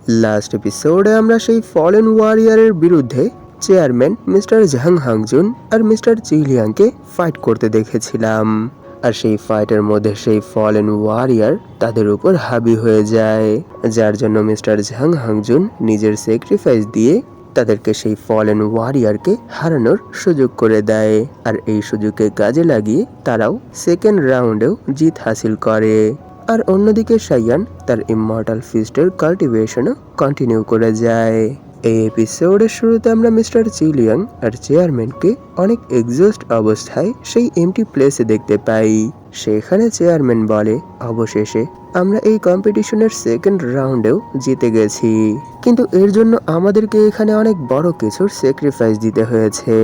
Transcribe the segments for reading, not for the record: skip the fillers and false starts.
Last এপিসোডে আমরা সেই ফলেন ওয়ারিয়ারের বিরুদ্ধে চেয়ারম্যান মিস্টার ঝাং হাংজুন আর মিস্টার চিলিয়াংকে ফাইট করতে দেখেছিলাম। আর সেই ফাইটের মধ্যে সেই ফলেন ওয়ারিয়ার তাদের উপর হাবি হয়ে যায়, যার জন্য মিস্টার ঝাং হাংজুন নিজের স্যাক্রিফাইস দিয়ে তাদেরকে সেই ফলেন ওয়ারিয়ারকে হারানোর সুযোগ করে দেয়। আর এই সুযোগকে কাজে লাগিয়ে তারাও সেকেন্ড রাউন্ডেও জিত হাসিল করে। আর অন্যদিকে শাইয়ান তার ইমমর্টাল ফিস্টের কাল্টিভেশনও কন্টিনিউ করে যায়। এই এপিসোডের শুরুতে আমরা মিস্টার চিলিয়াং আর চেয়ারম্যানকে অনেক এক্সস্ট অবস্থায় সেই এমটি প্লেসে দেখতে পাই। সেখানে চেয়ারম্যান বলে, অবশেষে আমরা এই কম্পিটিশনের সেকেন্ড রাউন্ডেও জিতে গেছি, কিন্তু এর জন্য আমাদেরকে এখানে অনেক বড় কিছুর স্যাক্রিফাইস দিতে হয়েছে,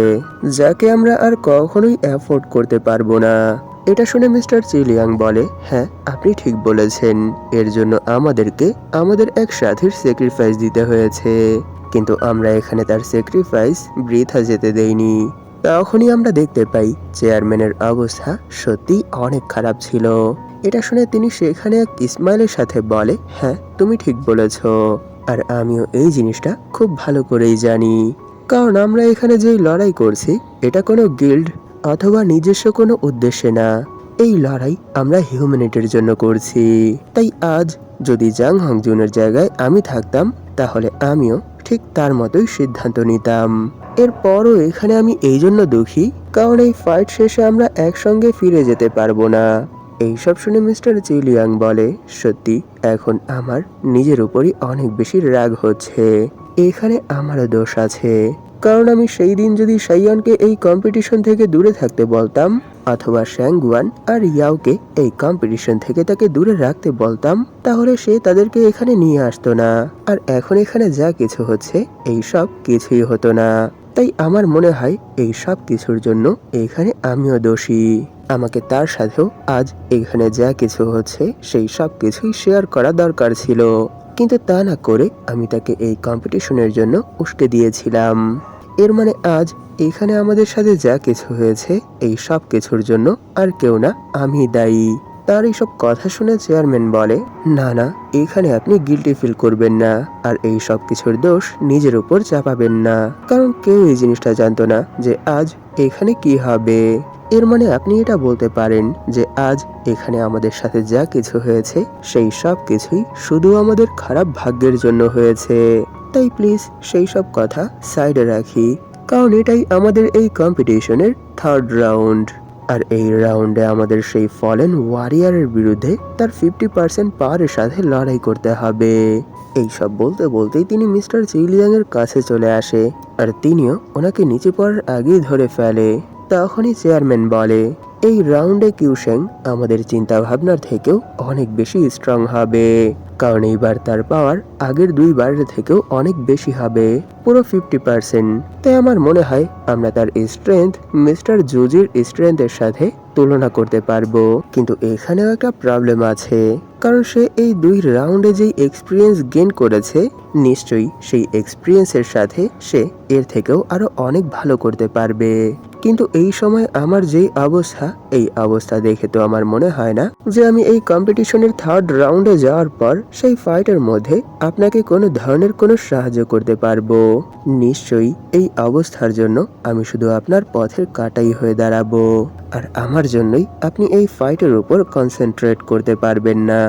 যাকে আমরা আর কখনোই অ্যাফোর্ড করতে পারবো না। এটা শুনে মিস্টার চিলিয়াং বলে, হ্যাঁ আপনি ঠিক বলেছেন, এর জন্য আমাদেরকে আমাদের এক সাথীর স্যাক্রিফাইস দিতে হয়েছে, কিন্তু আমরা এখানে তার স্যাক্রিফাইস বৃথা যেতে দেইনি। তখনই আমরা দেখতে পাই চেয়ারম্যানের অবস্থা সত্যি অনেক খারাপ ছিল। এটা শুনে তিনি সেখানে এক ইসমাইলের সাথে বলে, হ্যাঁ তুমি ঠিক বলেছ, আর আমিও এই জিনিসটা খুব ভালো করেই জানি, কারণ আমরা এখানে যেই লড়াই করছি এটা কোনো গিল্ড অথবা নিজস্ব কোনো উদ্দেশ্যে না, এই লড়াই আমরা হিউম্যানিটির জন্য করছি। তাই আজ যদি জাং হাংজুনের জায়গায় আমি থাকতাম তাহলে আমিও ঠিক তার মতোই সিদ্ধান্ত নিতাম। এরপরও এখানে আমি এই জন্য দুঃখী কারণ এই ফাইট শেষে আমরা একসঙ্গে ফিরে যেতে পারবো না। এইসব শুনে মিস্টার চিলিয়াং বলে, সত্যি এখন আমার নিজের উপরই অনেক বেশি রাগ হচ্ছে, এখানে আমারও দোষ আছে, কারণ আমি সেই দিন যদি শাইয়ানকে এই কম্পিটিশন থেকে দূরে থাকতে বলতাম অথবা শ্যাংগুয়ান আর ইয়াওকে এই কম্পিটিশন থেকে তাকে দূরে রাখতে বলতাম তাহলে সে তাদেরকে এখানে নিয়ে আসতো না, আর এখন এখানে যা কিছু হচ্ছে এই সব কিছুই হতো না। তাই আমার মনে হয় এই সব কিছুর জন্য এখানে আমিও দোষী, আমাকে তার সাথেও আজ এখানে যা কিছু হচ্ছে সেই সব কিছুই শেয়ার করা দরকার ছিল, কিন্তু তা না করে আমি তাকে এই কম্পিটিশনের জন্য উস্কে দিয়েছিলাম। এর মানে আজ এখানে আমাদের সাথে যা কিছু হয়েছে এই সব কিছুর জন্য আর কেউ না, আমি দায়ী। তার এইসব কথা শুনে চেয়ারম্যান বলে, না না, এখানে আপনি গিল্টি ফিল করবেন না, আর এই সব কিছুর দোষ নিজের উপর চাপাবেন না, কারণ কেউ এই জিনিসটা জানতো না যে আজ এখানে কি হবে। এর মানে আপনি এটা বলতে পারেন যে আজ এখানে আমাদের সাথে যা কিছু হয়েছে সেই সব কিছুই শুধু আমাদের খারাপ ভাগ্যের জন্য হয়েছে। তাই প্লিজ সেই সব কথা সাইডে রাখি, কারণ এটাই আমাদের এই কম্পিটিশনের থার্ড রাউন্ড, আর এই রাউন্ডে আমাদের সেই ফলেন ওয়ারিয়ারের বিরুদ্ধে তার 50% পাওয়ারের সাথে লড়াই করতে হবে। এইসব বলতে বলতেই তিনি মিস্টার চিলিয়াং এর কাছে চলে আসে, আর তিনিও ওনাকে নিচে পড়ার আগেই ধরে ফেলে। তখনই চেয়ারম্যান বলে, এই রাউন্ডে কিউশেং আমাদের চিন্তা ভাবনার থেকেও অনেক বেশি স্ট্রং হবে, কারণ এইবার তার পাওয়ার আগের দুইবারের থেকেও অনেক বেশি হবে, পুরো 50%। তাই আমার মনে হয় আমরা তার স্ট্রেংথ মিস্টার জুজির স্ট্রেংথের সাথে তুলনা করতে পারবো, কিন্তু এখানেও একটা প্রবলেম আছে, কারণ সে এই দুই রাউন্ডে যেই এক্সপিরিয়েন্স গেইন করেছে নিশ্চয়ই সেই এক্সপিরিয়েন্সের সাথে সে এর থেকেও আরো অনেক ভালো করতে পারবে। কিন্তু এই সময় আমার যেই অবস্থা, এই অবস্থা দেখে তো আমার মনে হয় না যে আমি এই কম্পিটিশনের থার্ড রাউন্ডে যাওয়ার পর সেই ফাইটের মধ্যে আপনাকে কোনো ধরনের কোনো সাহায্য করতে পারবো। নিশ্চয়ই এই অবস্থার জন্য আমি শুধু আপনার পথের কাঁটাই হয়ে দাঁড়াবো, আর আমার জন্যই আপনি এই ফাইটের উপর কনসেন্ট্রেট করতে পারবেন না।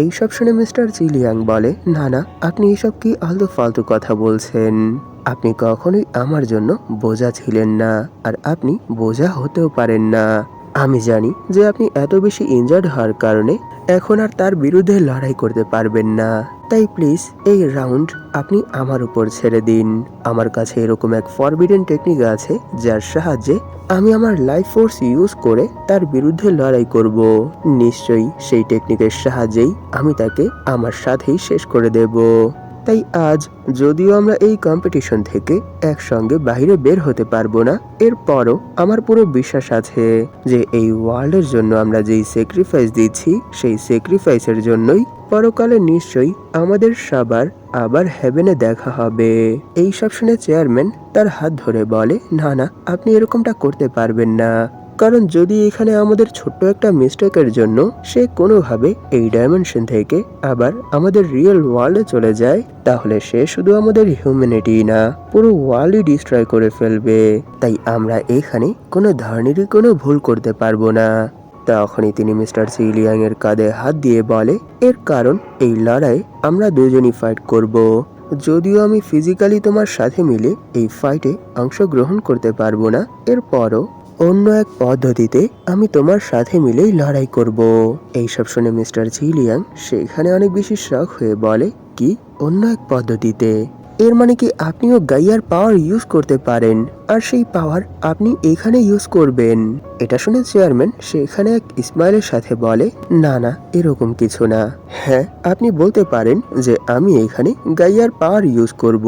এইসব শুনে মিস্টার চিলিয়াং বলে, না না, আপনি এসব কি আলতু ফালতু কথা বলছেন, আপনি কখনোই আমার জন্য বোঝা ছিলেন না, আর আপনি বোঝা হতেও পারেন না। আমি জানি যে আপনি এত বেশি ইনজার্ড হওয়ার কারণে এখন আর তার বিরুদ্ধে লড়াই করতে পারবেন না, তাই প্লিজ এই রাউন্ড আপনি আমার উপর ছেড়ে দিন। আমার কাছে এরকম এক ফরবিডেন টেকনিক আছে যার সাহায্যে আমি আমার লাইফ ফোর্স ইউজ করে তার বিরুদ্ধে লড়াই করব। নিশ্চয়ই সেই টেকনিকের সাহায্যেই আমি তাকে আমার সাথেই শেষ করে দেব। তাই আজ যদিও আমরা এই কম্পিটিশন থেকে একসঙ্গে বাইরে বের হতে পারবো না, এরপরও আমার পুরো বিশ্বাস আছে যে এই ওয়ার্ল্ডের জন্য আমরা যেই স্যাক্রিফাইস দিচ্ছি সেই স্যাক্রিফাইসের জন্যই পরকালে নিশ্চয়ই আমাদের সবার আবার হেভেনে দেখা হবে। এই সব শুনে চেয়ারম্যান তার হাত ধরে বলে, না না, আপনি এরকমটা করতে পারবেন না, কারণ যদি এখানে আমাদের ছোট্ট একটা মিস্টেকের জন্য সে কোনোভাবে এই ডাইমেনশন থেকে আবার আমাদের রিয়েল ওয়ার্ল্ডে চলে যায়, তাহলে সে শুধু আমাদের হিউম্যানিটি না, পুরো ওয়ার্ল্ডই ডিস্ট্রয় করে ফেলবে। তাই আমরা এখানে কোনো ধরনেরই কোনো ভুল করতে পারবো না। তখনই তিনি মিস্টার জিলিয়াং এর কাঁধে হাত দিয়ে বলে, এর কারণ এই লড়াই আমরা দুজনই ফাইট করব। যদিও আমি ফিজিক্যালি তোমার সাথে মিলে এই ফাইটে অংশগ্রহণ করতে পারবো না, এরপরও অন্য এক পদ্ধতিতে আমি তোমার সাথে মিলেই লড়াই করব। এইসব শুনে মিস্টার জিলিয়াং সেখানে অনেক বেশি শক হয়ে বলে, কি অন্য এক পদ্ধতিতে? এর মানে কি আপনিও গাইয়ার পাওয়ার ইউজ করতে পারেন, আর সেই পাওয়ার আপনি এখানে ইউজ করবেন? এটা শুনে চেয়ারম্যান সেখানে এক স্মাইলের সাথে বলে, না না, এরকম কিছু না। হ্যাঁ, আপনি বলতে পারেন যে আমি এখানে গাইয়ার পাওয়ার ইউজ করব,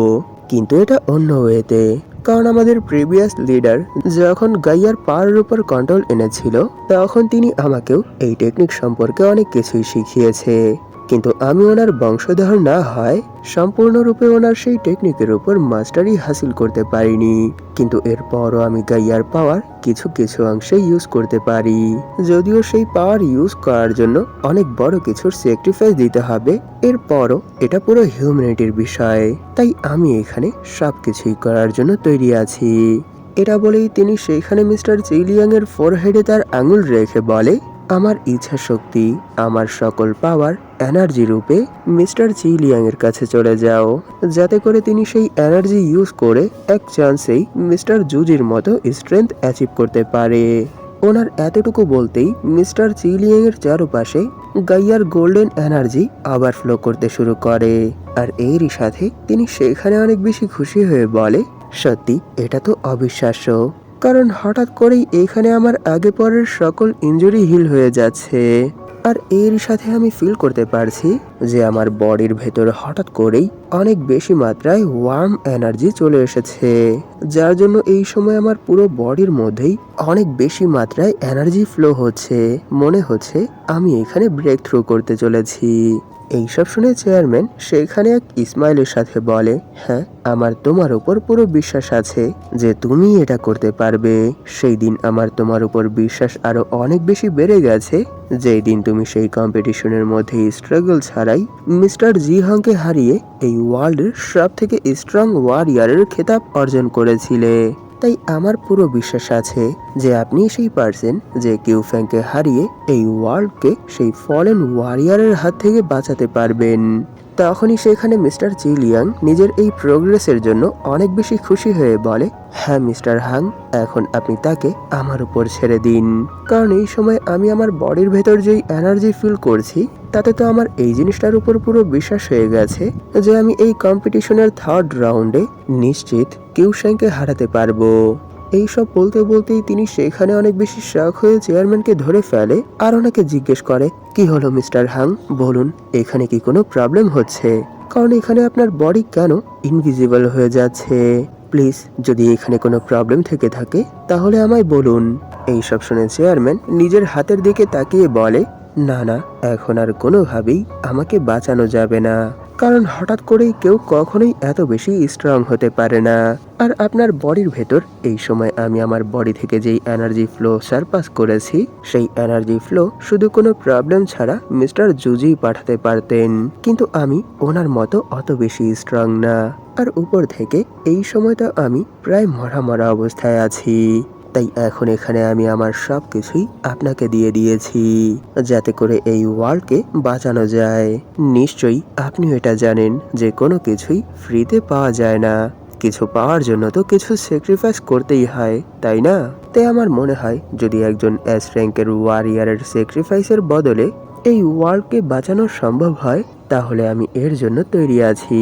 কিন্তু এটা অন্য ওয়েতে। কারণ আমাদের প্রিভিয়াস লিডার যখন গাইয়ার পাওয়ারের উপর কন্ট্রোল এনেছিল, তখন তিনি আমাকেও এই টেকনিক সম্পর্কে অনেক কিছুই শিখিয়েছে। কিন্তু আমি ওনার বংশধর না হয় সম্পূর্ণরূপে ওনার সেই টেকনিকের উপর মাস্টারি হাসিল করতে পারিনি। কিন্তু এরপরও আমি গাইয়ার পাওয়ার কিছু কিছু অংশে ইউজ করতে পারি। যদিও সেই পাওয়ার ইউজ করার জন্য অনেক বড় কিছুর স্যাক্রিফাইস দিতে হবে, এরপরও এটা পুরো হিউম্যানিটির বিষয়। তাই আমি এখানে সবকিছুই করার জন্য তৈরি আছি। এটা বলেই তিনি সেইখানে মিস্টার জিলিয়াং এর ফোরহেডে তার আঙুল রেখে বলে, আমার ইচ্ছা শক্তি, আমার সকল পাওয়ার এনার্জি রূপে মিস্টার জিলিয়াং এর কাছে চলে যাও, যাতে করে তিনি সেই এনার্জি ইউজ করে এক চান্সেই মিস্টার জুজির মতো স্ট্রেংথ অ্যাচিভ করতে পারে। ওনার এতটুকু বলতেই মিস্টার জিলিয়াং এর চারপাশে গাইয়ার গোল্ডেন এনার্জি আবার ফ্লো করতে শুরু করে। আর এরই সাথে তিনি সেখানে অনেক বেশি খুশি হয়ে বলে, সত্যি এটা তো অবিশ্বাস্য, কারণ হঠাৎ করেই এখানে আমার আগে পরের সকল ইনজুরি হিল হয়ে যাচ্ছে। আর এর সাথে আমি ফিল করতে পারছি যে আমার বডির ভেতর হঠাৎ করেই অনেক বেশি মাত্রায় ওয়ার্ম এনার্জি চলে এসেছে, যার জন্য এই সময় আমার পুরো বডির মধ্যেই অনেক বেশি মাত্রায় এনার্জি ফ্লো হচ্ছে। মনে হচ্ছে আমি এখানে ব্রেক থ্রু করতে চলেছি। এইসব শুনে চেয়ারম্যান সেখানে এক স্মাইলের সাথে বলে, হ্যাঁ, আমার তোমার উপর পুরো বিশ্বাস আছে যে তুমি এটা করতে পারবে। সেই দিন আমার তোমার উপর বিশ্বাস আরো অনেক বেশি বেড়ে গেছে যেই দিন তুমি সেই কম্পিটিশনের মধ্যে স্ট্রাগল ছাড়াই মিস্টার জিহাংকে হারিয়ে এই ওয়ার্ল্ডের সব থেকে স্ট্রং ওয়ারিয়ারের খেতাব অর্জন করেছিলে। তাই আমার পুরো বিশ্বাস আছে যে আপনি সেই পারসন যে কিউফ্যাংকে হারিয়ে এই ওয়ার্ল্ডকে সেই ফলেন ওয়ারিয়ারের হাত থেকে বাঁচাতে পারবেন। তখনই সেখানে মিস্টার জিলিয়াং নিজের এই প্রোগ্রেসের জন্য অনেক বেশি খুশি হয়ে বলে, হ্যাঁ মিস্টার হাং, এখন আপনি তাকে আমার উপর ছেড়ে দিন। কারণ এই সময় আমি আমার বডির ভেতর যেই এনার্জি ফিল করছি, তাতে তো আমার এই জিনিসটার উপর পুরো বিশ্বাস হয়ে গেছে যে আমি এই কম্পিটিশনের থার্ড রাউন্ডে নিশ্চিত কিউশ্যাংকে হারাতে পারবো। এইসব বলতে বলতেই তিনি সেখানে অনেক বেশি শক হয়ে চেয়ারম্যানকে ধরে ফেলে আর ওনাকে জিজ্ঞেস করে, কি হলো মিস্টার হাং, বলুন এখানে কি কোনো প্রবলেম হচ্ছে? কারণ এখানে আপনার বডি কেন ইনভিজিবল হয়ে যাচ্ছে? প্লিজ, যদি এখানে কোনো প্রবলেম থেকে থাকে তাহলে আমায় বলুন। এইসব শুনে চেয়ারম্যান নিজের হাতের দিকে তাকিয়ে বলে, না না, এখন আর কোনোভাবেই আমাকে বাঁচানো যাবে না, কারণ হঠাৎ করেই কেউ কখনোই এত বেশি স্ট্রং হতে পারে না। আর আপনার বডির ভেতর এই সময় আমি আমার বডি থেকে যেই এনার্জি ফ্লো সারপাস করেছি, সেই এনার্জি ফ্লো শুধু কোনো প্রবলেম ছাড়া মিস্টার জুজি পাঠাতে পারতেন, কিন্তু আমি ওনার মতো অত বেশি স্ট্রং না। আর উপর থেকে এই সময়টা আমি প্রায় মরা মরা অবস্থায় আছি। তাই এখন এখানে আমি আমার সবকিছুই আপনাকে দিয়ে দিয়েছি, যাতে করে এই ওয়ার্ল্ডকে বাঁচানো যায়। নিশ্চয়ই আপনিও এটা জানেন যে কোনো কিছুই ফ্রিতে পাওয়া যায় না, কিছু পাওয়ার জন্য তো কিছু স্যাক্রিফাইস করতেই হয়, তাই না? তাই আমার মনে হয় যদি একজন এস র্যাঙ্কের ওয়ারিয়ারের স্যাক্রিফাইসের বদলে এই ওয়ার্ল্ডকে বাঁচানো সম্ভব হয়, তাহলে আমি এর জন্য তৈরি আছি।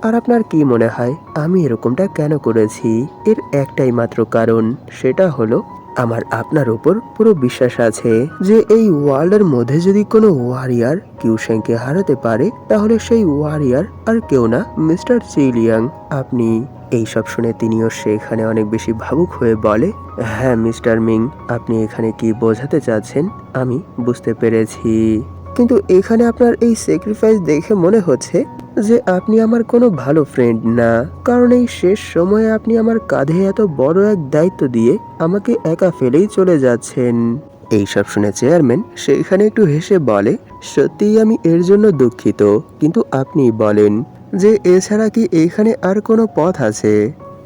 আর আপনার কি মনে হয় আমি এরকমটা কেন করেছি? এর একটাই মাত্র কারণ, সেটা হলো আমার আপনার উপর পুরো বিশ্বাস আছে যে এই ওয়ার্ল্ডের মধ্যে যদি কোনো ওয়ারিয়ার কিউশ্যাংকে হারাতে পারে, তাহলে সেই ওয়ারিয়ার আর কেউ না, মিস্টার জিলিয়াং, আপনি। এইসব শুনে তিনিও সেখানে অনেক বেশি ভাবুক হয়ে বলে, হ্যাঁ মিস্টার মিং, আপনি এখানে কি বোঝাতে চাচ্ছেন আমি বুঝতে পেরেছি। কিন্তু এখানে আপনার এই স্যাক্রিফাইস দেখে মনে হচ্ছে যে আপনি আমার কোনো ভালো ফ্রেন্ড না, কারণ এই শেষ সময়ে আপনি আমার কাঁধে এত বড় এক দায়িত্ব দিয়ে আমাকে একা ফেলেই চলে যাচ্ছেন। এইসব শুনে চেয়ারম্যান সেখানে একটু হেসে বলে, সত্যিই আমি এর জন্য দুঃখিত, কিন্তু আপনি বলেন যে এছাড়া কি এইখানে আর কোনো পথ আছে?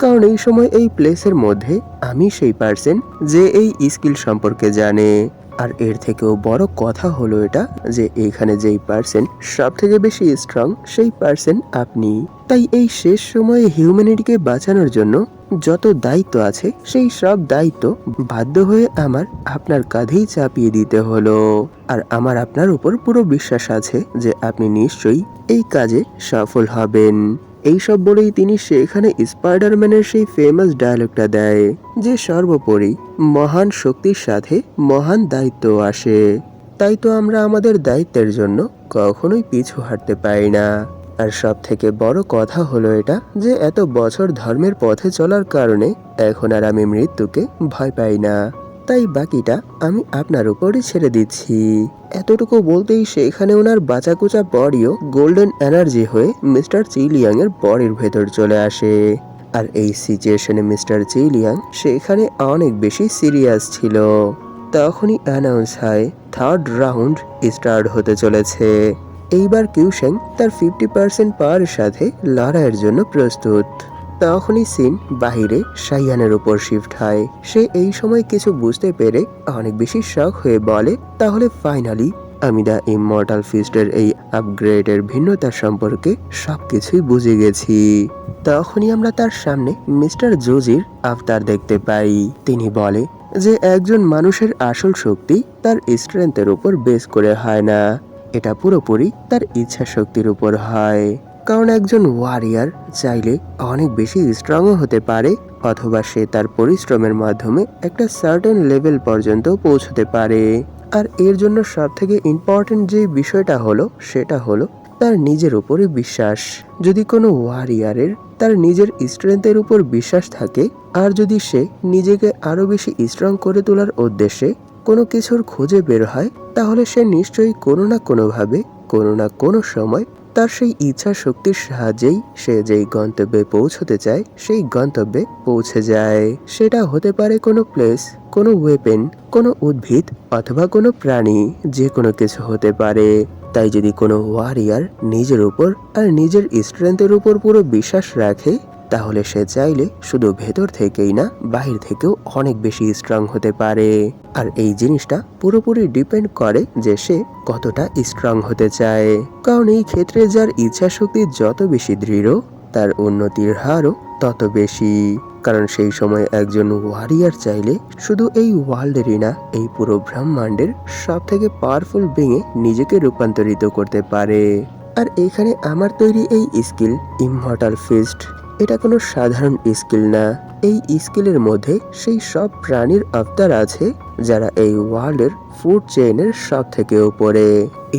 কারণ এই সময় এই প্লেসের মধ্যে আমি সেই পার্সন যে এই স্কিল সম্পর্কে জানে। আর এর থেকেও বড় কথা হলো এটা যে এখানে যেই পার্সন সব থেকে বেশি স্ট্রং সেই পার্সন আপনি। তাই এই শেষ সময়ে হিউম্যানিটিকে বাঁচানোর জন্য যত দায়িত্ব আছে সেই সব দায়িত্ব বাধ্য হয়ে আমার আপনার কাঁধেই চাপিয়ে দিতে হলো। আর আমার আপনার উপর পুরো বিশ্বাস আছে যে আপনি নিশ্চয়ই এই কাজে সফল হবেন। এইসব বলেই তিনি সেখানে স্পাইডারম্যানের সেই ফেমাস ডায়লগটা দেয় যে সর্বোপরি মহান শক্তির সাথে মহান দায়িত্ব আসে। তাই তো আমরা আমাদের দায়িত্বের জন্য কখনোই পিছু হাঁটতে পারি না। আর সব থেকে বড় কথা হলো এটা যে এত বছর ধর্মের পথে চলার কারণে এখন আর আমি মৃত্যুকে ভয় পাই না। তাই বাকিটা আমি আপনার উপরই ছেড়ে দিচ্ছি। এতটুকু বলতেই সেখানে ওনার বাঁচাকুচা বডিও গোল্ডেন এনার্জি হয়ে মিস্টার চিলিয়াং এর বডির ভেতর চলে আসে। আর এই সিচুয়েশনে মিস্টার চিলিয়াং সেখানে অনেক বেশি সিরিয়াস ছিল। তখনই অ্যানাউন্স হয় থার্ড রাউন্ড স্টার্ট হতে চলেছে। এইবার কিউশেং তার 50% পাওয়ারের সাথে লড়াইয়ের জন্য প্রস্তুত। তখনই সিন বাহিরে শাইয়ানের উপর শিফট হয়। সে এই সময় কিছু বুঝতে পেরে অনেক বেশি শক হয়ে বলে, তাহলে ফাইনালি আমি দ্য ইমমর্টাল ফিস্টের এই আপগ্রেডের ভিন্নতা সম্পর্কে সবকিছুই বুঝে গেছি। তখনই আমরা তার সামনে মিস্টার জোজির আফতার দেখতে পাই। তিনি বলে যে একজন মানুষের আসল শক্তি তার স্ট্রেংথের উপর বেস করে হয় না, এটা পুরোপুরি তার ইচ্ছা শক্তির উপর হয়। কারণ একজন ওয়ারিয়ার চাইলে অনেক বেশি স্ট্রংও হতে পারে, অথবা সে তার পরিশ্রমের মাধ্যমে একটা সার্টেন লেভেল পর্যন্ত পৌঁছতে পারে। আর এর জন্য সব থেকে ইম্পর্টেন্ট যে বিষয়টা হলো সেটা হলো তার নিজের উপরে বিশ্বাস। যদি কোনো ওয়ারিয়ারের তার নিজের স্ট্রেংথের উপর বিশ্বাস থাকে, আর যদি সে নিজেকে আরো বেশি স্ট্রং করে তোলার উদ্দেশ্যে কোনো কিছুর খোঁজে বের হয়, তাহলে সে নিশ্চয়ই কোনো না কোনোভাবে কোনো না কোনো সময় তার সেই ইচ্ছা শক্তির সাহায্যেই সে যেই গন্তব্যে পৌঁছতে চায় সেই গন্তব্যে পৌঁছে যায়। সেটা হতে পারে কোনো প্লেস, কোনো ওয়েপেন, কোনো উদ্ভিদ অথবা কোনো প্রাণী, যে কোনো কিছু হতে পারে। তাই যদি কোনো ওয়ারিয়ার নিজের উপর আর নিজের স্ট্রেংথের উপর পুরো বিশ্বাস রাখে, তাহলে সে চাইলে শুধু ভেতর থেকেই না বাহির থেকেও অনেক বেশি স্ট্রং হতে পারে। আর এই জিনিসটা পুরোপুরি ডিপেন্ড করে যে সে কতটা স্ট্রং হতে চায়। কারণ এই ক্ষেত্রে যার ইচ্ছা শক্তি যত বেশি দৃঢ়, তার উন্নতির হারও তত বেশি। কারণ সেই সময় একজন ওয়ারিয়ার চাইলে শুধু এই ওয়ার্ল্ডেরই না, এই পুরো ব্রহ্মাণ্ডের সব থেকে পাওয়ারফুল বিংয়ে নিজেকে রূপান্তরিত করতে পারে। আর এখানে আমার তৈরি এই স্কিল ইমমর্টাল ফিস্ট, এটা কোনো সাধারণ স্কিল না। এই স্কিলের মধ্যে সেই সব প্রাণীর আবতার আছে যারা এই ওয়ার্ল্ডের ফুড চেইনের সব থেকে উপরে।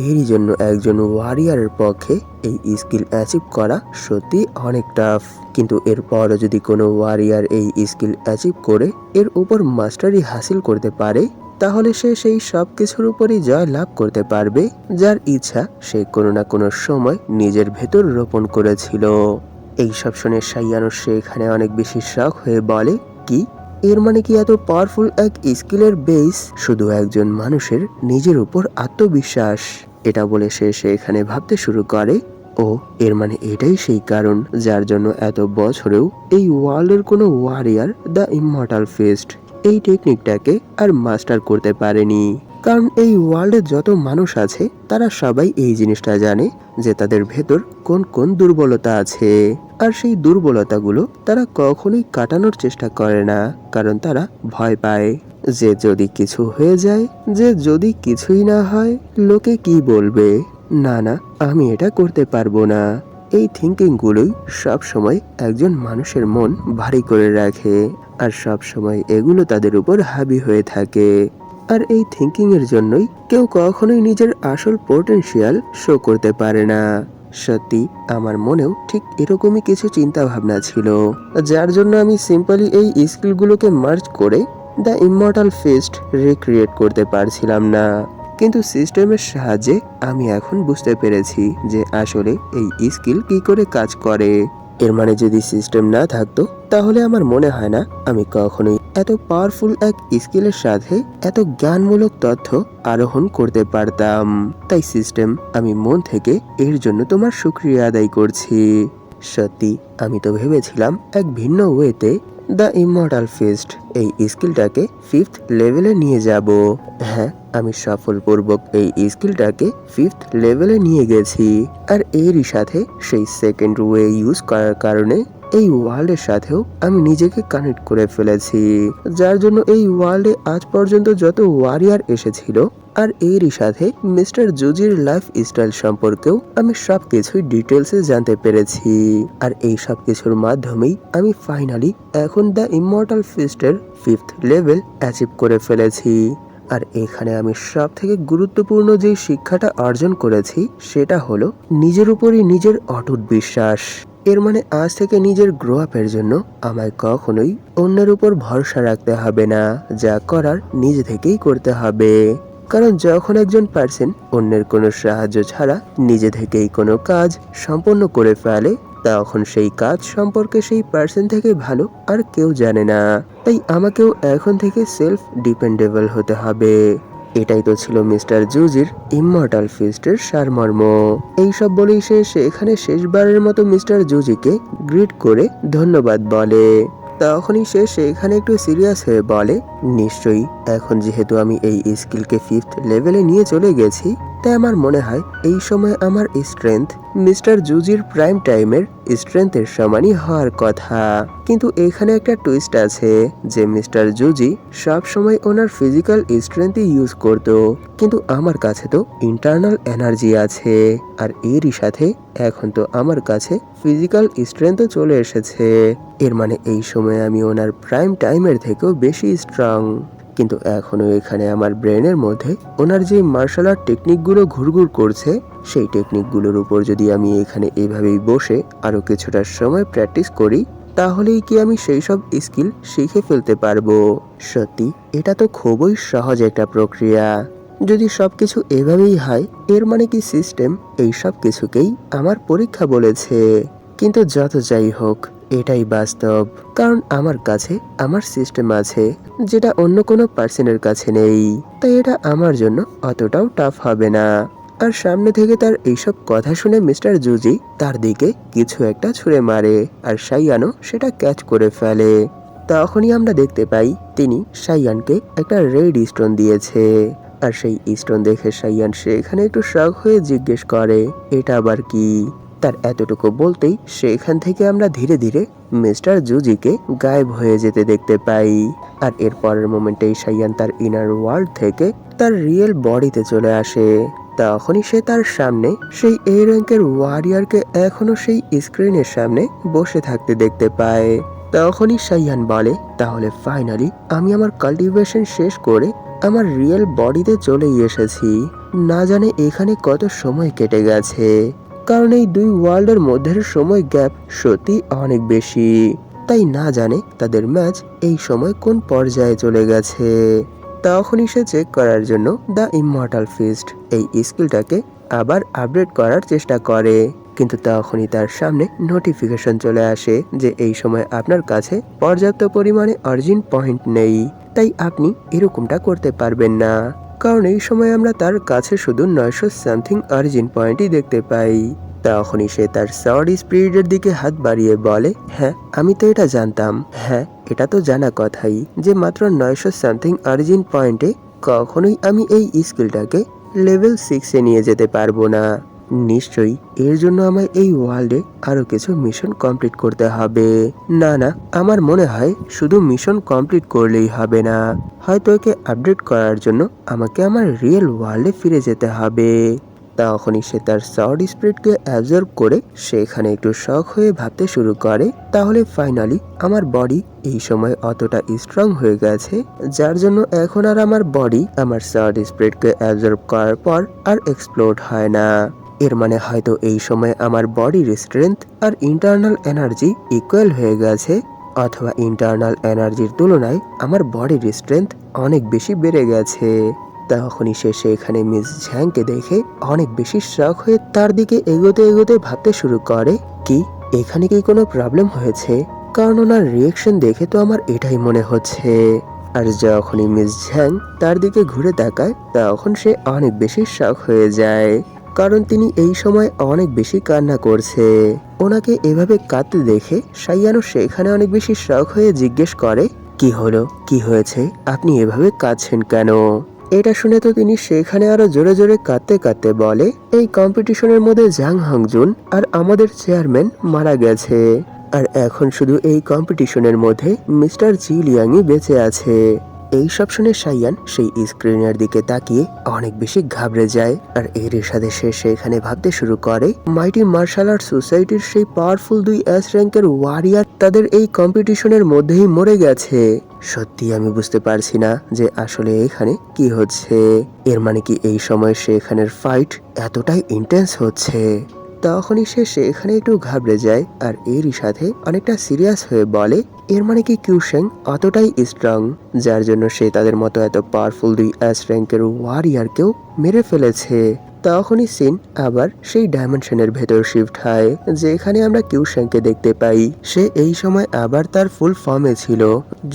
এরই জন্য একজন ওয়ারিয়ারের পক্ষে এই স্কিল অ্যাচিভ করা সত্যি অনেক টাফ। কিন্তু এরপরও যদি কোনো ওয়ারিয়ার এই স্কিল অ্যাচিভ করে এর উপর মাস্টারি হাসিল করতে পারে, তাহলে সে সেই সব কিছুর উপরই জয় লাভ করতে পারবে যার ইচ্ছা সে কোনো না কোনো সময় নিজের ভেতর রোপণ করেছিল। এইসব শুনে শাইয়ানো সেখানে অনেক বেশি শক হয়ে বলে, কি এর মানে কি এত পাওয়ারফুল এক স্কিলের বেস শুধু একজন মানুষের নিজের উপর আত্মবিশ্বাস? এটা বলে সে সেখানে ভাবতে শুরু করে, ও এর মানে এটাই সেই কারণ যার জন্য এত বছরেও এই ওয়ার্ল্ডের কোনো ওয়ারিয়ার দ্য ইমমর্টাল ফিস্ট এই টেকনিকটাকে আর মাস্টার করতে পারেনি। কারণ এই ওয়ার্ল্ডে যত মানুষ আছে তারা সবাই এই জিনিসটা জানে যে তাদের ভেতর কোন কোন দুর্বলতা আছে। আর সেই দুর্বলতাগুলো তারা কখনোই কাটানোর চেষ্টা করে না, কারণ তারা ভয় পায় যে যদি কিছু হয়ে যায়, যে যদি কিছুই না হয়, লোকে কি বলবে, না না আমি এটা করতে পারবো না। এই থিঙ্কিং গুলোই সব সময় একজন মানুষের মন ভারী করে রাখে, আর সব সময় এগুলো তাদের উপর হাবি হয়ে থাকে। আর এই থিঙ্কিং এর জন্যই কেউ কখনোই নিজের আসল পোটেনশিয়াল শো করতে পারে না। সত্যি আমার মনেও ঠিক এরকমই কিছু চিন্তা ভাবনা ছিল, যার জন্য আমি সিম্পলি এই স্কিলগুলোকে মার্জ করে দ্য ইমমর্টাল ফিস্ট রিক্রিয়েট করতে পারছিলাম না। কিন্তু সিস্টেমের সাহায্যে আমি এখন বুঝতে পেরেছি যে আসলে এই স্কিল কি করে কাজ করে। এর মানে যদি সিস্টেম না থাকতো তাহলে আমার মনে হয় না আমি কখনোই এত পাওয়ারফুল এক স্কিলের সাথে এত জ্ঞানমূলক তথ্য আরোহণ করতে পারতাম। তাই সিস্টেম, আমি মন থেকে এর জন্য তোমার শুকরিয়া আদায় করছি। সত্যি আমি তো ভেবেছিলাম এক ভিন্ন ওয়েতে দ্য ইমমর্টাল ফিস্ট এই স্কিলটাকে 5th লেভেলে নিয়ে যাব। হ্যাঁ, আমি সফলপূর্বক এই স্কিলটাকে 5th লেভেলে নিয়ে গেছি। আর এরই সাথে সেই সেকেন্ড ওয়ে ইউজ করার কারণে এই ওয়ার্ল্ডের সাথেও আমি নিজেকে কানেক্ট করে ফেলেছি, যার জন্য এই ওয়ার্ল্ডে আজ পর্যন্ত যত ওয়ারিয়ার এসেছিল আর এরই সাথে মিস্টার জুজির লাইফ স্টাইল সম্পর্কেও আমি সবকিছুই ডিটেলসে জানতে পেরেছি। আর এই সব কিছুর মাধ্যমেই আমি ফাইনালি এখন দ্য ইমমর্টাল ফিস্টের 5th লেভেল অ্যাচিভ করে ফেলেছি। আর এখানে আমি সব থেকে গুরুত্বপূর্ণ যে শিক্ষাটা অর্জন করেছি সেটা হলো নিজের উপরই নিজের অটুট বিশ্বাস। এর মানে আজ থেকে নিজের গ্রো আপের জন্য আমায় কখনোই অন্যের উপর ভরসা রাখতে হবে না, যা করার নিজে থেকেই করতে হবে। কারণ যখন একজন পার্সন অন্যের কোনো সাহায্য ছাড়া নিজে থেকেই কোনো কাজ সম্পন্ন করে ফেলে, তখন সেই কাজ সম্পর্কে সেই পার্সন থেকে ভালো আর কেউ জানে না। তাই আমাকেও এখন থেকে সেলফ ডিপেন্ডেবল হতে হবে। এটাই তো ছিল মিস্টার জুজির ইমমর্টাল ফিস্টের সারমর্ম। এইসব বলেই সে এখানে শেষবারের মতো মিস্টার জুজিকে গ্রিট করে ধন্যবাদ বলে। তখনই সে সেখানে একটু সিরিয়াস হয়ে বলে, নিশ্চয়ই এখন যেহেতু আমি এই স্কিলকে 5th লেভেলে নিয়ে চলে গেছি, তাই আমার মনে হয় এই সময় আমার স্ট্রেংথ মিস্টার জুজির প্রাইম টাইমের স্ট্রেংথের সমানই হওয়ার কথা। কিন্তু এখানে একটা টুইস্ট আছে যে মিস্টার জুজি সব সময় ওনার ফিজিক্যাল স্ট্রেংথই ইউজ করত, কিন্তু আমার কাছে তো ইন্টারনাল এনার্জি আছে। আর এরই সাথে এখন তো আমার কাছে ফিজিক্যাল স্ট্রেংথও চলে এসেছে। এর মানে এই সময় আমি ওনার প্রাইম টাইমের থেকেও বেশি স্ট্রং। কিন্তু এখনো এখানে আমার ব্রেনের মধ্যে ওনার যে মার্শাল আর্ট টেকনিকগুলো ঘুরঘুর করছে, সেই টেকনিকগুলোর উপর যদি আমি এখানে এভাবেই বসে আরো কিছুটা সময় প্র্যাকটিস করি, তাহলেই কি আমি সেই সব স্কিল শিখে ফেলতে পারবো। সত্যি এটা তো খুবই সহজ একটা প্রক্রিয়া। যদি সবকিছু এভাবেই হয়, এর মানে কি সিস্টেম এই সব কিছুকেই আমার পরীক্ষা বলেছে। কিন্তু যত যাই হোক, এটাই বাস্তব। কারণ আমার কাছে আমার সিস্টেম আছে, যেটা অন্য কোনো পার্সনের কাছে নেই। তাই এটা আমার জন্য অতটাও টাফ হবে না। আর সামনে থেকে তার এইসব কথা শুনে মিস্টার জুজি তার দিকে কিছু একটা ছুঁড়ে মারে, আর সাইয়ানও সেটা ক্যাচ করে ফেলে। তখনই আমরা দেখতে পাই তিনি সাইয়ানকে একটা রেড স্টোন দিয়েছে। আর সেই স্টোন দেখে সাইয়ান সেখানে একটু শক হয়ে জিজ্ঞেস করে, এটা আবার কি? তার এতটুকু বলতেই সেখান থেকে আমরা ধীরে ধীরে মিস্টার জুজিকে গায়েব হয়ে যেতে দেখতে পাই। আর এর পরের মোমেন্টেই সাইয়ান তার ইনার ওয়ার্ল্ড থেকে তার রিয়েল বডিতে চলে আসে। তখনই সে তার সামনে সেই এ র্যাঙ্কের ওয়ারিয়ারকে এখনো সেই স্ক্রিনের সামনে বসে থাকতে দেখতে পায়। তখনই সাইয়ান বলে, তাহলে ফাইনালি আমি আমার কাল্টিভেশন শেষ করে আমার রিয়েল বডিতে চলেই এসেছি। না জানে এখানে কত সময় কেটে গেছে, কারণ এই দুই ওয়ার্ল্ডের মধ্যের সময় গ্যাপ সত্যি অনেক বেশি। তাই না জানে তাদের ম্যাচ এই সময় কোন পর্যায়ে চলে গেছে। তখনই সে চেক করার জন্য দ্য ইমমর্টাল ফিস্ট এই স্কিলটাকে আবার আপডেট করার চেষ্টা করে। কিন্তু তখনই তার সামনে নোটিফিকেশন চলে আসে যে এই সময় আপনার কাছে পর্যাপ্ত পরিমাণে অরিজিন পয়েন্ট নেই, তাই আপনি এরকমটা করতে পারবেন না। কারণ এই সময় আমরা তার কাছে শুধু 900 সামথিং অরিজিন পয়েন্টই দেখতে পাই। তখনই সে তার সর্ড স্পিরিটের দিকে হাত বাড়িয়ে বলে, হ্যাঁ আমি তো এটা জানতাম। হ্যাঁ, এটা তো জানা কথাই যে মাত্র 900 সামথিং অরিজিন পয়েন্টে কখনোই আমি এই স্কিলটাকে লেভেল 6 এ নিয়ে যেতে পারবো না। নিশ্চয়ই এর জন্য আমায় এই ওয়ার্ল্ডে আরো কিছু মিশন কমপ্লিট করতে হবে। না না, আমার মনে হয় শুধু মিশন কমপ্লিট করলেই হবে না, হয়তো একে আপডেট করার জন্য আমাকে আমার রিয়েল ওয়ার্ল্ডে ফিরে যেতে হবে। তখনই সে তার সর্ড স্পিরিটকে অ্যাবজর্ব করে সেখানে একটু শক হয়ে ভাবতে শুরু করে, তাহলে ফাইনালি আমার বডি এই সময় অতটা স্ট্রং হয়ে গেছে, যার জন্য এখন আর আমার বডি আমার সর্ড স্পিরিটকে অ্যাবজর্ব করার পর আর এক্সপ্লোড হয় না। এর মানে হয়তো এই সময় আমার বডির স্ট্রেংথ আর ইন্টারনাল এনার্জি ইকুয়াল হয়ে গেছে, অথবা ইন্টারনাল এনার্জির তুলনায় আমার বডির স্ট্রেংথ অনেক বেশি বেড়ে গেছে। তখনই সে সেখানে মিস ঝ্যাংকে দেখে অনেক বেশি শক হয়ে তার দিকে এগোতে এগোতে ভাবতে শুরু করে, কি এখানে কি কোনো প্রবলেম হয়েছে? কারণ ওনার রিয়েকশন দেখে তো আমার এটাই মনে হচ্ছে। আর যখনই মিস ঝ্যাং তার দিকে ঘুরে তাকায় তখন সে অনেক বেশি শক হয়ে যায়, কারণ তিনি এই সময় অনেক বেশি কান্না করছে। ওনাকে এভাবে কাঁদতে দেখে সাইয়ানো সেখানে অনেক বেশি শক হয়ে জিজ্ঞেস করে, কি হলো, কি হয়েছে, আপনি এভাবে কাঁদছেন কেন? এটা শুনে তো তিনি সেখানে আরো জোরে জোরে কাঁদতে কাঁদতে বলে, এই কম্পিটিশনের মধ্যে জাং হাংজুন আর আমাদের চেয়ারম্যান মারা গেছে, আর এখন শুধু এই কম্পিটিশনের মধ্যে মিস্টার জি লিয়াংই বেঁচে আছে। এই সব শুনে সাইয়ান সেই স্ক্রিনের দিকে তাকিয়ে অনেক বেশি ঘাবড়ে যায়, আর এর সাথে সে সেখানে ভাবতে শুরু করে, মাইটি মার্শাল আর্ট সোসাইটির সেই পাওয়ারফুল 2 এস র্যাঙ্কের ওয়ারিয়ার তাদের এই কম্পিটিশনের মধ্যেই মরে গেছে। সত্যি আমি বুঝতে পারছি না যে আসলে এখানে কি হচ্ছে। এর মানে কি এই সময় সেখানের ফাইট এতটাই ইন্টেন্স হচ্ছে? তখনই সে সেখানে একটু ঘাবড়ে যায়, আর এরই সাথে অনেকটা সিরিয়াস হয়ে বলে, এর মানে কি কিউশেং অতটাই স্ট্রং যার জন্য সে তাদের মতো এত পাওয়ারফুল 2 এস র্যাঙ্কের ওয়ারিয়ারকেও মেরে ফেলেছে। তখনই সিন আবার সেই ডাইমেনশনের ভেতর শিফট হয়, যেখানে আমরা কিউশেংকে দেখতে পাই। সে এই সময় আবার তার ফুল ফর্মে ছিল,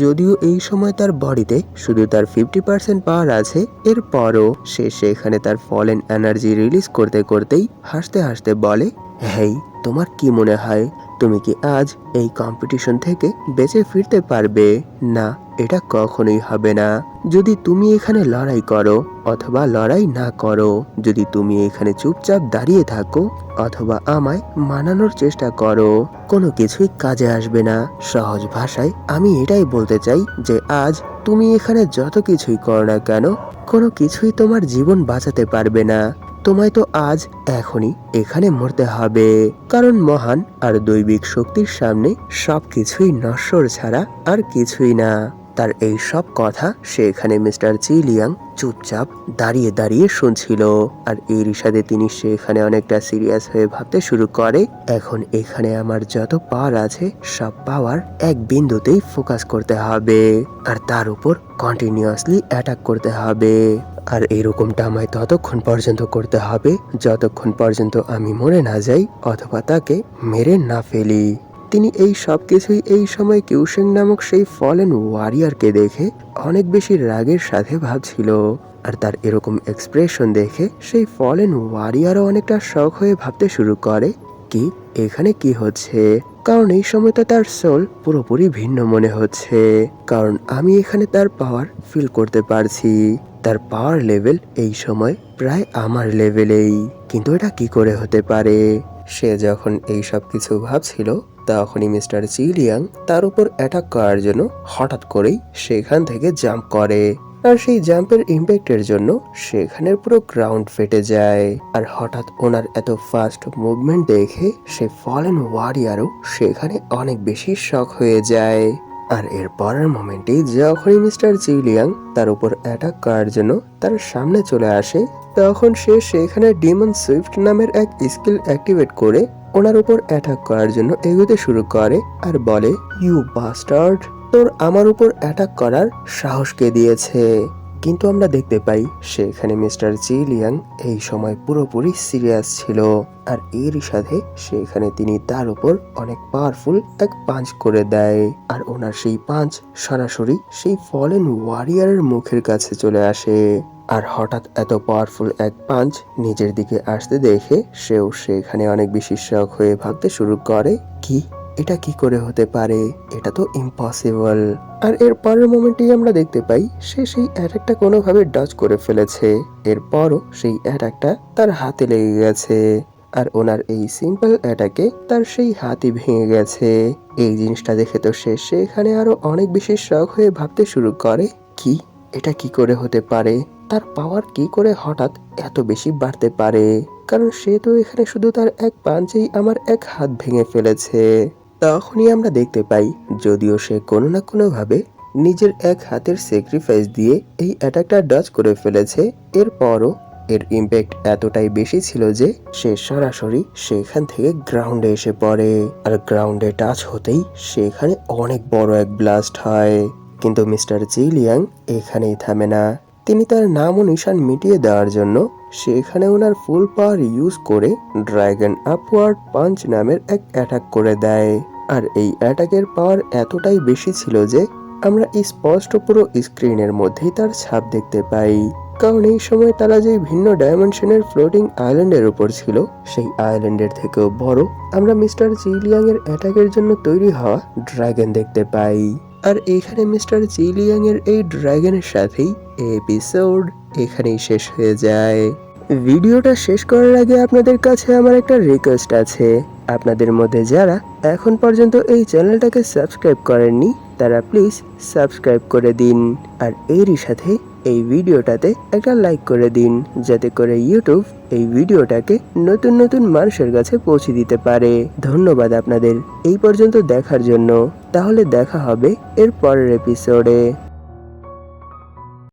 যদিও এই সময় তার বডিতে শুধু তার 50% পাওয়ার আছে। এরপরও সে সেখানে তার ফলেন এনার্জি রিলিজ করতে করতেই হাসতে হাসতে বলে, হেই, তোমার কি মনে হয় তুমি কি আজ এই কম্পিটিশন থেকে বেঁচে ফিরতে পারবে? না, এটা কখনোই হবে না। যদি তুমি এখানে লড়াই করো অথবা লড়াই না করো, যদি তুমি এখানে চুপচাপ দাঁড়িয়ে থাকো অথবা আমায় মানানোর চেষ্টা করো, কোনো কিছুই কাজে আসবে না। সহজ ভাষায় আমি এটাই বলতে চাই যে আজ তুমি এখানে যত কিছুই করো না কেন, কোনো কিছুই তোমার জীবন বাঁচাতে পারবে না। তোমায় তো আজ এখনই এখানে মরতে হবে, কারণ মহান আর দৈবিক শক্তির সামনে সবকিছুই নশ্বর ছাড়া আর কিছুই না। তার এই সব কথা সেখানে মিস্টার জি লিয়াং চুপচাপ দাঁড়িয়ে দাঁড়িয়ে শুনছিল, আর এরই সাথে তিনি সেখানে অনেকটা সিরিয়াস হয়ে ভাবতে শুরু করে, এখন এখানে আমার যত পাওয়ার আছে সব পাওয়ার এক বিন্দুতেই ফোকাস করতে হবে, আর তার উপর কন্টিনিউয়াসলি অ্যাটাক করতে হবে। আর এরকমটা আমায় ততক্ষণ পর্যন্ত করতে হবে যতক্ষণ পর্যন্ত আমি মরে না যাই অথবা তাকে মেরে না ফেলি। তিনি এই সব কিছুই এই সময় কিউশেং নামক সেই ফলেন ওয়ারিয়ারকে দেখে অনেক বেশি রাগের সাথে ভাবছিল, আর তার এরকম এক্সপ্রেশন দেখে সেই ফলেন ওয়ারিয়ারও অনেকটা শখ হয়ে ভাবতে শুরু করে, কি এখানে কি হচ্ছে? কারণ এই সময় তো তার সোল পুরোপুরি ভিন্ন মনে হচ্ছে, কারণ আমি এখানে তার পাওয়ার ফিল করতে পারছি। তার পাওয়ার লেভেল এই সময় প্রায় আমার লেভেলেই, কিন্তু এটা কি করে হতে পারে? সে যখন এই সব কিছু ভাবছিল তখনই মিস্টার জি লিয়াং তার উপর অ্যাটাক করার জন্য হঠাৎ করেই সেখান থেকে জাম্প করে, আর সেই জাম্পের ইম্প্যাক্টের জন্য সেখানের পুরো গ্রাউন্ড ফেটে যায়। আর হঠাৎ ওনার এত ফাস্ট মুভমেন্ট দেখে সে ফলেন ওয়ারিয়ারও সেখানে অনেক বেশি শক হয়ে যায়। আর এর পরের মোমেন্টে যখনই মিস্টার জি লিয়াং তার উপর অ্যাটাক করার জন্য তার সামনে চলে আসে, তখন সে সেখানে ডিমন সুইফট নামের এক স্কিল অ্যাক্টিভেট করে ওনার উপর অ্যাটাক করার জন্য এগোতে শুরু করে, আর বলে, ইউ বাস্টার্ড, তোর আমার উপর অ্যাটাক করার সাহস কে দিয়েছে? কিন্তু আমরা দেখতে পাই সেখানে মিস্টার জি লিয়াং এই সময় পুরোপুরি সিরিয়াস ছিল, আর এরই সাথে সেখানে তিনি তার উপর অনেক পাওয়ারফুল এক পাঞ্চ করে দেয়, আর ওনার সেই পাঞ্চ সরাসরি সেই ফলেন ওয়ারিয়ারের মুখের কাছে চলে আসে। আর হঠাৎ এত পাওয়ারফুল এক পাঞ্চ নিজের দিকে আসতে দেখে সেও সেখানে অনেক বেশি শক হয়ে ভাবতে শুরু করে, কি এটা কি করে হতে পারে? এটা তো ইম্পসিবল। আর এর পরের মোমেন্টেই আমরা দেখতে পাই সে সেই অ্যাটাকটা কোনোভাবে ডজ করে ফেলেছে, এরপরও সেই অ্যাটাকটা তার হাতে লেগে গেছে, আর ওনার এই সিম্পল অ্যাটাকে তার সেই হাতই ভেঙে গেছে। এই জিনিসটা দেখে তো সে সেখানে আরো অনেক বেশি শক হয়ে ভাবতে শুরু করে, কি এটা কি করে হতে পারে? তার পাওয়ার কি করে হঠাৎ এত বেশি বাড়তে পারে? কারণ সে তো এখানে শুধু তার এক পাঞ্চেই আমার এক হাত ভেঙে ফেলেছে। তখনই আমরা দেখতে পাই যদিও সে কোনো না কোনো ভাবে নিজের এক হাতের স্যাক্রিফাইস দিয়ে এই অ্যাটাকটা ডজ করে ফেলেছে, এরপরও এর ইম্প্যাক্ট এতটাই বেশি ছিল যে সে সরাসরি সেখান থেকে গ্রাউন্ডে এসে পড়ে, আর গ্রাউন্ডে টাচ হতেই সেখানে অনেক বড় এক ব্লাস্ট হয়। কিন্তু মিস্টার জি লিয়াং এখানেই থামে না, তিনি তার নাম ও নিশান মিটিয়ে দেওয়ার জন্য সেখানে ওনার ফুল পাওয়ার ইউজ করে ড্রাগন আপওয়ার্ড পাঞ্চ নামের এক অ্যাটাক করে দেয়। আর এই অ্যাটাকের পাওয়ার এতটাই বেশি ছিল যে আমরা স্পষ্ট পুরো স্ক্রিনের মধ্যেই তার ছাপ দেখতে পাই। কারণ এই সময় তারা যে ভিন্ন ডাইমেনশনের ফ্লোটিং আইল্যান্ডের উপর ছিল, সেই আইল্যান্ডের থেকেও বড় আমরা মিস্টার জিলিয়াং এর অ্যাটাকের জন্য তৈরি হওয়া ড্রাগন দেখতে পাই। আর এখানে মিস্টার জিলিয়াং এর এই ড্রাগনের সাথেই এপিসোড এখানেই শেষ হয়ে যায়। ভিডিওটা শেষ করার আগে আপনাদের কাছে আমার একটা রিকোয়েস্ট আছে। আপনাদের মধ্যে যারা এখন পর্যন্ত এই চ্যানেলটাকে সাবস্ক্রাইব করেননি তারা প্লিজ সাবস্ক্রাইব করে দিন। আর এরই সাথে এই ভিডিওটাতে একটা লাইক করে দিন, যাতে করে ইউটিউব এই ভিডিওটাকে নতুন নতুন মানুষের কাছে পৌঁছে দিতে পারে। ধন্যবাদ আপনাদের এই পর্যন্ত দেখার জন্য। তাহলে দেখা হবে এর পরের এপিসোডে।